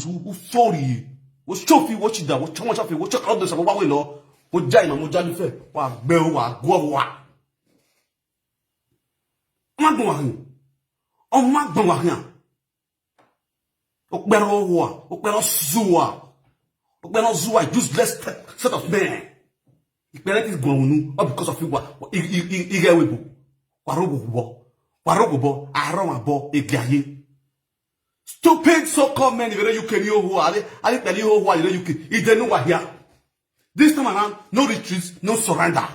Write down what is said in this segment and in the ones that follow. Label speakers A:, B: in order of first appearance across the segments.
A: who sorry. What's trophy, what you da, what much of it, what you out this, what we law, what Jaina, what Jalife, what Bell, what Guava. Magwan. Oh, Magwan. Okbero wa, okbero zua. Okbero zua, useless set of men. Ikbere is gonu, all because of you, Igewebo. Warobo, Aromabo, Egaye. Stupid so-called men in the UK, who are telling you who are in the UK. If they know what here. This time around, no retreats, no surrender.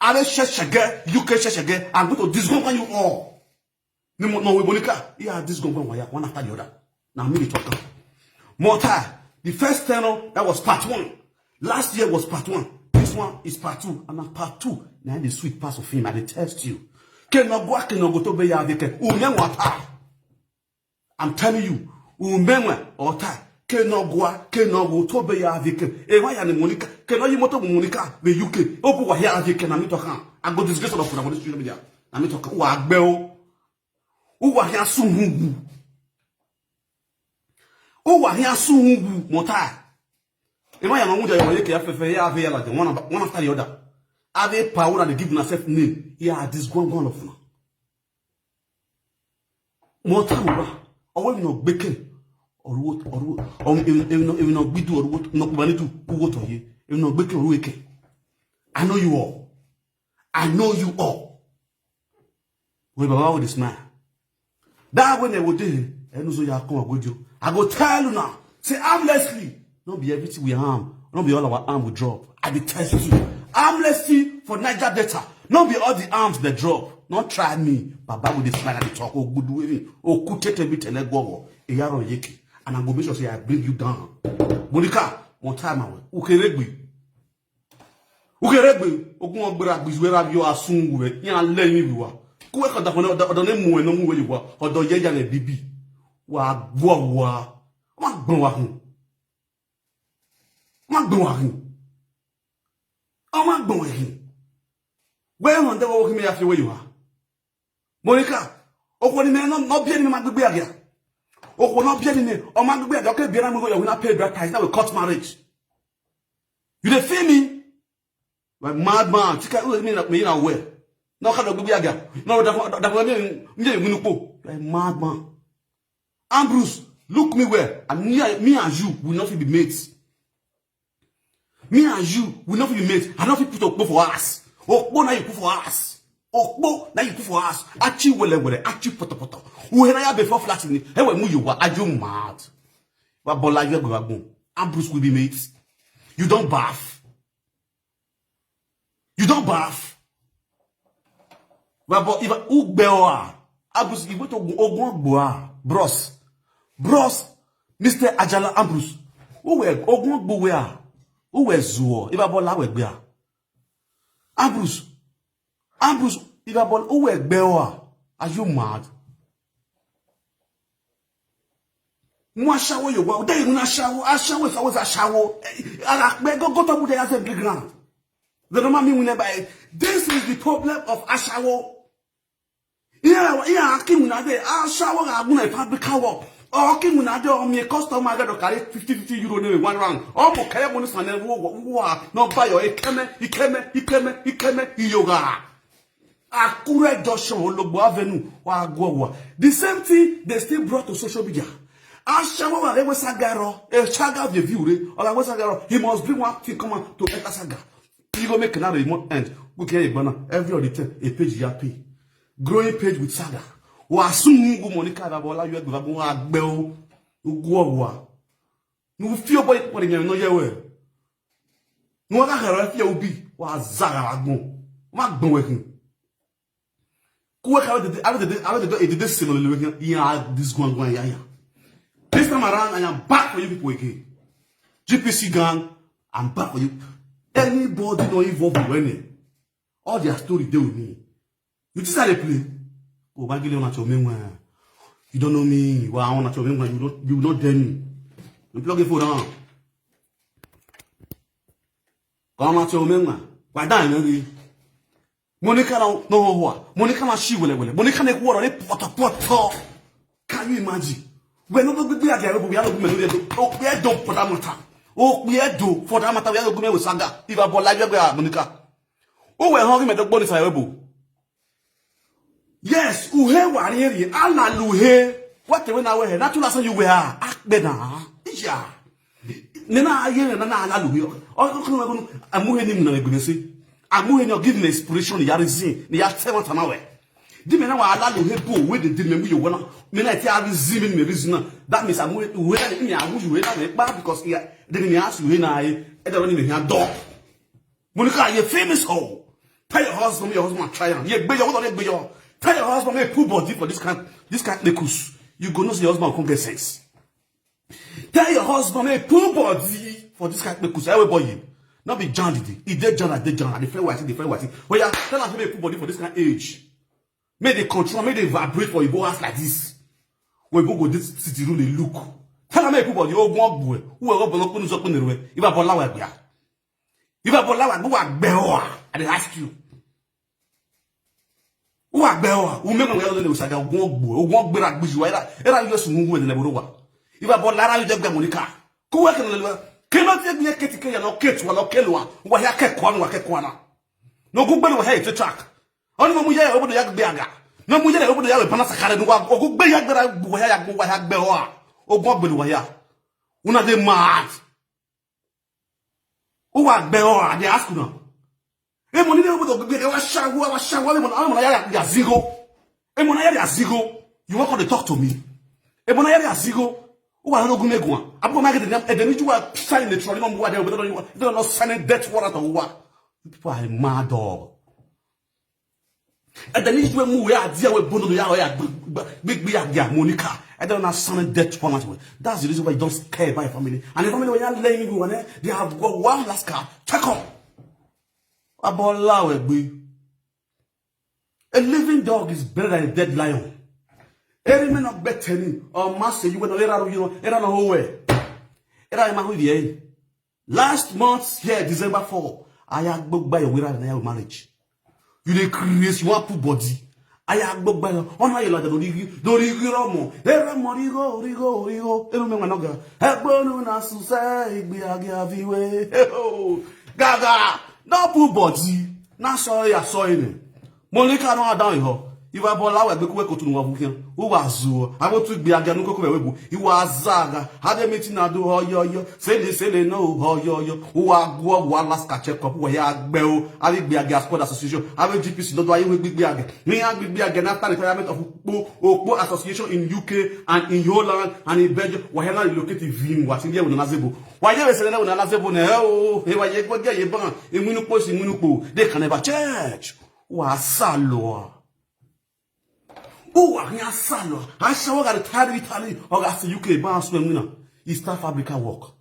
A: Ale sheshage, UK sheshage, I'm going to disgorge you all. No, we Monica. Yeah, this going one after the other. Now, me talk. More time. The first tenor, that was part 1. Last year was part 1. This one is part 2. And now part 2. Now the sweet parts of him, I test you. I'm telling you, umbenwe ota kenogwa kenogo to be ya vike e wa ya ni Monica kenoyi moto Monica the UK opu wa ya vike na mi toka I go disgrace of na social media na mi toka wa agbe o wa ya sunhugu wa ya sunhugu mota e wa ya no muja yo yeke ya fefe ya ave ya la one after the other ave power and give yourself name yeah this gone of now mota mo or we no bacon or what even no bidu or what no kubanitu what on ye even no bacon or weke. I know you all. We baba with this man. That when they would do and so ya come go you. I go tell you now. Say harmlessly. Not be everything we harm. Not be all our arm we drop. I be test you. Harmlessly for Niger Delta. Not be all the arms they drop. Not try me. Baba with this man at the talk. Oh, good way. Oh, kutete bit and let go. A yaro yeki. And I'm going to say I bring you down. Monica, one time away. Ukeregbi. Ogun ogbera bizwera bi o asun we. Yan leyin biwa. Kuwe kan da fun odo ne mu eno mu we yiwa. Odo yeja le bibi. Wa gbo wa. Ma gbon wa hun. Ma gbon wa hun. O ma gbon wa hun. Where on the wo kimi ya fi we yiwa. Monica, okwo ni me no bia ni ma gbegbe agia. Okwo no bia ni me o ma gbegbe agia. Okay, bia na me go you na pay that price. That will cut marriage. You dey feel me? Like madman, tika me na where. No ka do gbegbe agia. No da me like madman. Ambrose, look me where. And me and you will not be mates. Me and you will not be mates. I not put up for us. Okpo na you put for us. Okpo na you put for us. Achi wele achi poto. We na ya before flat ni. He we mu you wa ajo mad. Wa bola you go bagbon. Ambrose will be mates. You don't bath. You don't bath. But if Ugbewa, Ambrose, you go to Ogunboa, Bros, Mr. Ajala Ambrose, who were Ogunboa, who were Zuo, if I bought Lawegba. Ambrose, if I bought who were Bewa, are you mad? Moi shower you wow, there you na shower, I shower if I was a shower. I go to the other big ground. The normal me will buy. This is the problem of Ashawo. Yeah, Kim Nade, Ashawo, I'm going to fabric cover. Or Kim Nade, or me customer that will carry 50 euro in one round. Or for Kayabonus and then no buy your Ikeme, yoga. Akure Joshua Lobo Avenue, Wagwa. The same thing they still brought to social media. Ashawo, they was Sagaro, a chaga of the view, or I was Sagaro, he must bring one thing come on to enter Saga. You go make another remote end. We can every auditor a page you pay. Growing page with Saga. Wa soon go Monica Rabola, you have a bell, go. No fear boy putting no year. No other fear will be was Zagago. Mark working. Go out the this similar yeah, this one. This time around, I am back for you people again. GPC gang, I'm back for you. Anybody not involved with any, all their story they with me. You just had a play. Oh, you don't know me. Wow, you not dare me. You plug it for down. Come out your man. Why die? Monica no what? Monica she will. Monica make water. Pot. Can you imagine? We no go be again we are go me no o pe do for that matter. O pe do for that matter we are go me we saga. If Abola you go Monica. O we hungry me do gboni fa webo. Yes, uhe warrior ala luhe. What we na we na tula say you we are akbe na. Ja. Nena aye na ala luhe. O ko no amuhe ni na egunese. Amuhe no give me inspiration ya reason. Ni ya tell what na we. Di me na wa ala luhe bo we de me you wona. Me na ti reason me reason. That means amuhe we na me awu you we na me ba because ya de me ask you na e de woni me hia dog. Monica you famous ho. Tell your husband try am. Ye gbe your what gbe your. Tell your husband make pull body for this kind necklace. You go know say your husband can't get sense. Tell your husband make pull body for this kind necklace. Everybody, not be John did it. He did John, I did John. The friend white, the friend white. But yeah, tell us make pull body for this kind of age. Make they control, make they vibrate for your ass like this. When you go this city room, they look. Tell them make pull body. Oh, one boy. Who are going to put us up in the way? If I bought lawa, if I bought lawa, go back bewa. I ask you. Who are bewa? Who make me go to the saga? Won't be like Buju. Era you just move in the Buruwa. If I bought Lara, you just get Monica. Who work in the cannot take me a kitty or kit or Kelwa. Why I kept one or Kekwana. No good belly head to track. Only Muya over the Yagbiaga. No Muya over the Yellow Panasaka or good Bayaga, Wahag Bewa or Bob Beluaya. Una de mad. Who are Bewa? They ask you. E money dey over the wa shawa le mon ya zigo. E mon ya zigo. You want to talk to me? E mon ya zigo. O wa no gumegwa. Abu ma get dem e dem ju wa sign the trolley number there they don't sign death warrant or what. People are mad dog. E dem ju mu ya dia we bono ya big ya Monica. I don't know sign death warrant. That's the reason why you don't care about your family. And the family when you laying you they have got one last car. Check up. A living dog is better than a dead lion. Every man of better or master you went era no way. Era last month here, December 4, I had booked by a winner and marriage. You dey create you want put body. I had booked by on how you like the Rigo. Era Morigo, Rigo. Every man no girl. Hebonu na susai be agiaviwe. Gaga. No put body. Na sorry I saw him. Monica no down here. If I bought lawa beku ko tunu wabukian. Who was zo? I want to be again ko webu. He was zaga. Had a meeting na do yo. Say they no yo. Who are go one last check up where ya gbeo. I will be again sport association. I will GPC no do I will be again. Me and be again after the requirement of Okpo association in UK and in Holland and in Belgium. Where na located vim what in there with Nazebo. Why you say na Nazebo na oh. He why you go get ye ban. Imunupo. They can never change. Wa salo. Oh, I salo. I shall get Italy or as the UK bounce when it's East Africa work.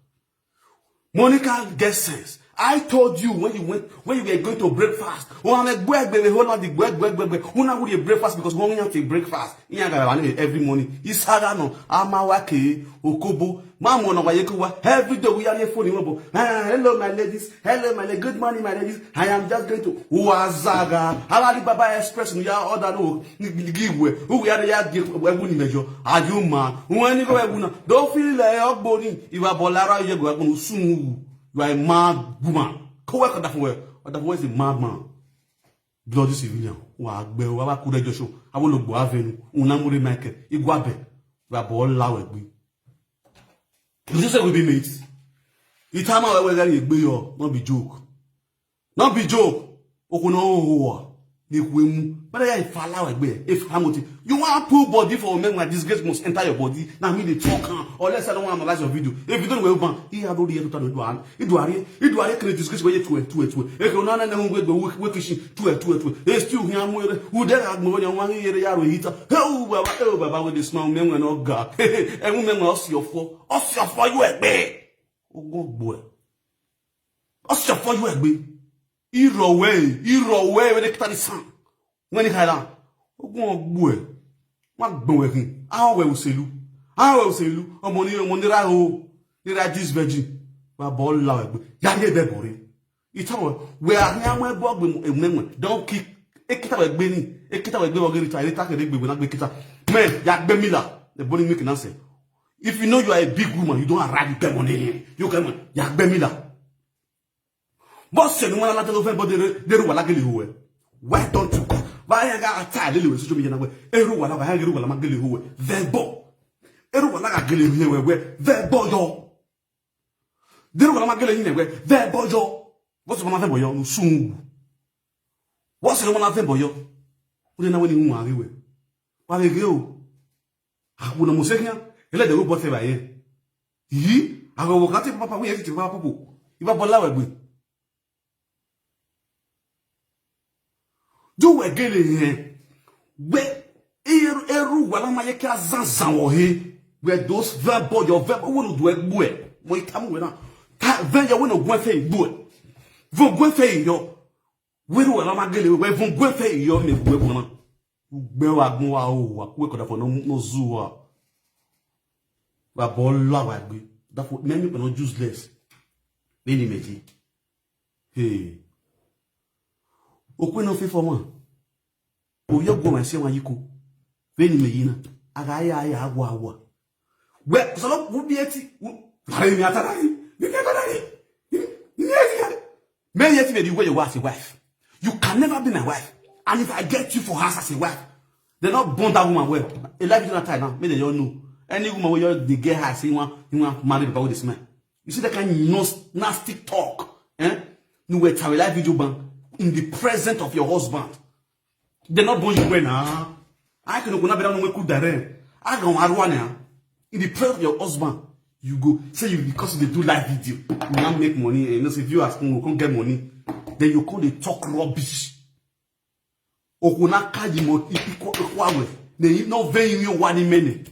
A: Monica gets sense. I told you when you were going to breakfast. Oh, I'm a break, baby. Hold on the break. Who now would you breakfast because when you have to breakfast, you every morning. It's Sagano, Amawake, Okobo, Mamma, Wayekuwa. Every day we are here for you. Hello, my ladies. Hello, my ladies. Good morning, my ladies. I am just going to Wazaga. Alali Baba Express. We are order no giveaway. Who we are the give we measure. Are you man? When you go, don't feel like your body. If a bolara, you go soon. You are a mad woman. Go work on that way. That way is a madman. Bloody civilian. Wa gbe wa kure Joshua. I will go avenue. Unamuri Michael. Igwabe. We are ball lawe gbe. You say we be mates. The time I we gari gbe yo. Not be joke. Not be joke. Okuno ho. Ni kwemu. But I fa lawe gbe. If Hamilton. You want pull body for men like disgrace must enter your body. Now me the talk or let's I don't want to analyze your video. If you don't go open, he had already to do one. It do are can disgrace where you two. If you know na we fishing two. They still here who there are more than 1 year yaro hita. Oh baba with the small men we no ga. And women us your for you egbe. Oh boy. Us your for you egbe. Iro way when they carry sun. When he had on. Oh boy. What going? How will you? Money ra ho. This virgin. My ball loud. Yage bebori. It's all where I am my bog with don't kick. Ekita we Benny. Ekita we go get it. I take a big when I make it. Man, Yak Bemila. The body making answer. If you know you are a big woman, you don't arrive, you get money. You get money. You have Bemila. But say no one la tell but they wala gele huwe. Why don't you? Why I got tired of social media na eru wala ba eru wala magele huwe. Verbo. Eru wala ga gele huwe we verbo yo. Deru wala magele hine we verbo yo. What's the one verbo yo no sungu. What's the one verbo yo? Ule na we ni nwa we. Wa le o. Akuna museknya ele de go fe ba ye. Yi ago wakati papa we yeti papa popo. Iba bola we gbe. Do we get here? Where eru wala ma yeka zanzan wo he. Where those verbo your verbo we do egbu e. Mo itamu we na. Ta ven yo we no gwen fe egbu e. Vo gwen fe yo. We ru wala ma gele we vo gwen fe yo me gbu e na. Gbe wa gun wa o wa we ko da for no zoo wa. Wa bola wa gbe. That for many people not useless. Beni meji. Hey. Okwe no fe for man. O yo go ma se wan yiko. Beni meyi na. Aga ya agwa. We so lo bu bi eti. Lare mi atara yi. Bi ke atara yi. Me yeti be the way you are as a wife. You can never be my wife. And if I get you for house as a wife, they not bond that woman well. A life is not tight now. Maybe they all know. Any woman where they get her say you want marry because this man. You see that kind of nasty talk. You were tell life video ban in the presence of your husband. They not born you well now. I can go na be that no could there. I go arwana in the presence of your husband. You go say you because they do live video. You not make money and you know, if you ask you can't get money, then you call they talk rubbish. Okuna kaji mo ikwawe. They not very you 1 minute.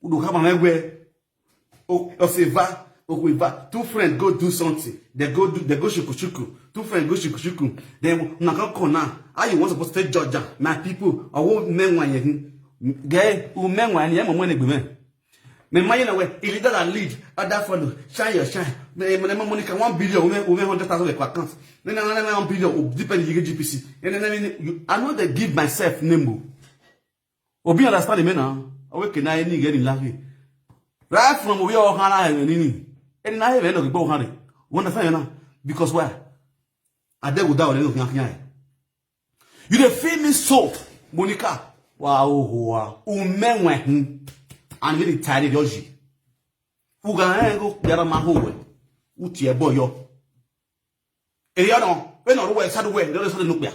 A: Udo kama megwe. Oseva. Two friends go do something. They go shuku. Two friends go shuku. Then naka kona. How you want supposed to take Georgia? My people, I won't men one ye. Gay, who men one ye, money be men. Me money na we. If you don't lead, other follow. Shine your shine. Me money can 1 billion. We 100,000 accounts. Then I 1 billion. Depend you get GPC. And then I know they give myself name. Obi understand me now. I can I any get in life. Right from we all hana nini. And I have no go honey. One the because why? I deal with that you the feel me so, Monica. Wow, men and really tired of yoji. Uga yara mahowe. Uti boyo. Eliano, when or where sad way, there is no beer.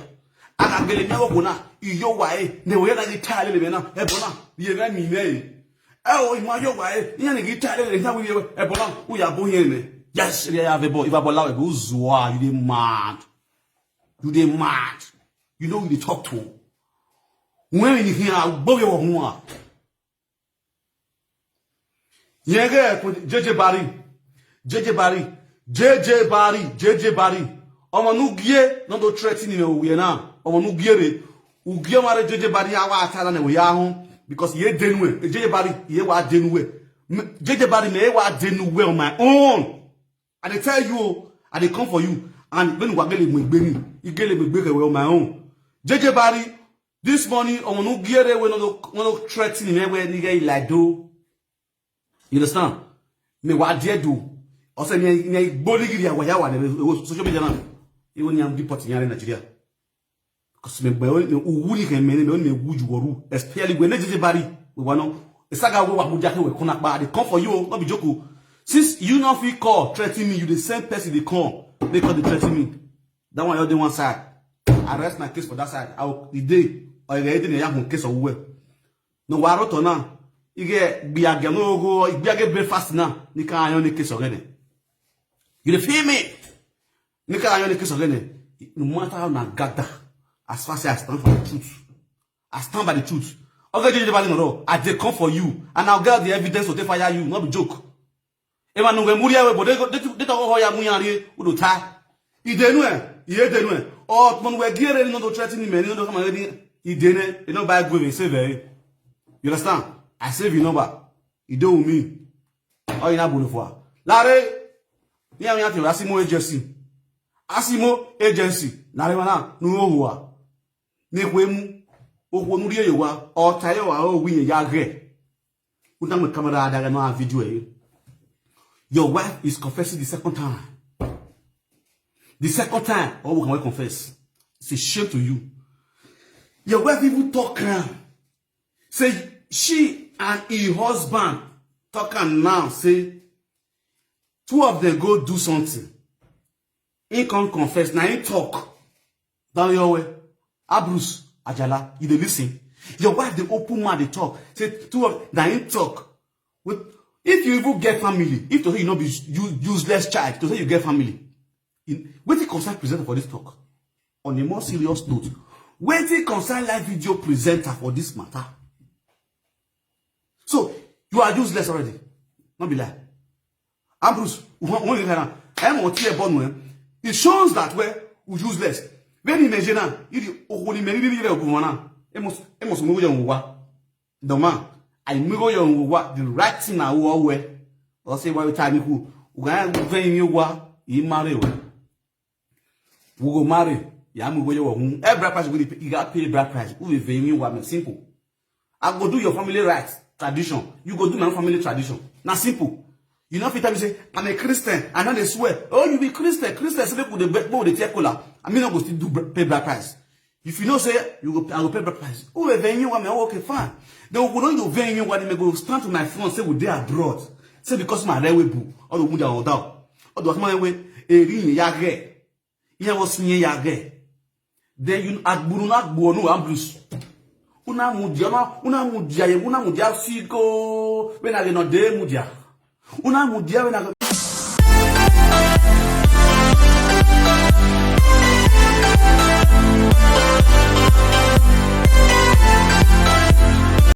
A: And I'm getting no guna. You way, they were like tired of Ebona. You let me know. Oh, in my way, you get tired of how we Ebona. We are born. Yes, they have a boy. If I allow it, you mad. You mad. You know who they talk to. When you hear a boy or more. Yege JJ Barry. Omo nu gie no do threatening we na. Omo nu gie re. Ugie mare JJ Barry awa atala na we ya ho because ye denwe. JJ Barry ye wa denwe. JJ Barry me wa denwe on my own. I dey tell you, I dey come for you. And when we gele megbeni, you gele megbere on my own. JJ Barry, this morning omo nu gie re we no threatening me we nige like do. You understand? Me wa dia do. Ose ni boligiri ya wa na social media na. Ewo ni am deport nyare Nigeria. Because me boy uwuri kan me wuju woru. Especially when JJ Barry we wano. Esaga we wa buja ke we kuna ba. They come for you, not be joke. Since you not feel call threaten me, you the same person they come because they threaten me. That one you dey one side. I rest my case for that side. I will the day or the day ya case of we. No wa roto na. Ige biage no go biage breakfast na ni kan ayon ni case already. You feel me? Ni kan ayon ni case already. No matter how na gather as far as I stand for the truth. I stand by the truth. Okay, JJ Barry no. I dey come for you and I'll get the evidence to take fire you, not be joke. Ema no we muria we but they talk ho ya muyanre udo ta. Idenu ye denu o mon we giere no do threatening me no do come already idene e no buy go we save. You understand? I save your number. You don't me. Oh, you not going for. Larry, you have to Asimo agency. Asimo agency. Larry, no wa. Ne wemu. O wonu rie yewa. O tayo wa o win ya gre. Unang camera that no video. Your wife is confessing the second time. The second time, all we can confess. It's a shame to you. Your wife even talk now. Say she and her husband talking now. Say two of them go do something. He can't confess. Now he talk. Down your way. Bruce Ajala, you dey listen. Your wife, the open mouth, they talk. Say two of now he talk. If you even get family, if to say you not be useless child, to say you get family. Wait till concern presenter for this talk. On a more serious note, wait till concern live video presenter for this matter. So you are useless already. Not be lie. Bruce, it shows that we're useless. When you imagine now, you only many the man, I move what the right thing I will wear. Or say, why we tell me who when you were, you marry. We go marry. Yamu go your home. Every price you got pay bride price. Who will pay me what simple. I go do your family rights, tradition. You go do my family tradition. Now simple. You know, if you say, I'm a Christian, and then they swear, oh, you be Christian. Christian, say, put the more the take cola. I mean, I go still do pay bride price. If you know, say, you go, I go pay bride price. Oh, a venue, I'm okay, fine. Then we go you venue, when they go stand to my front, say, we they abroad. Say, because my railway boo, or the wood or down. Or the my way, a ring yage. Here was near yage. Then you at Burunak Buonu Ambrus. Una mudia, figo, when I not de mudia. Una mudia, when I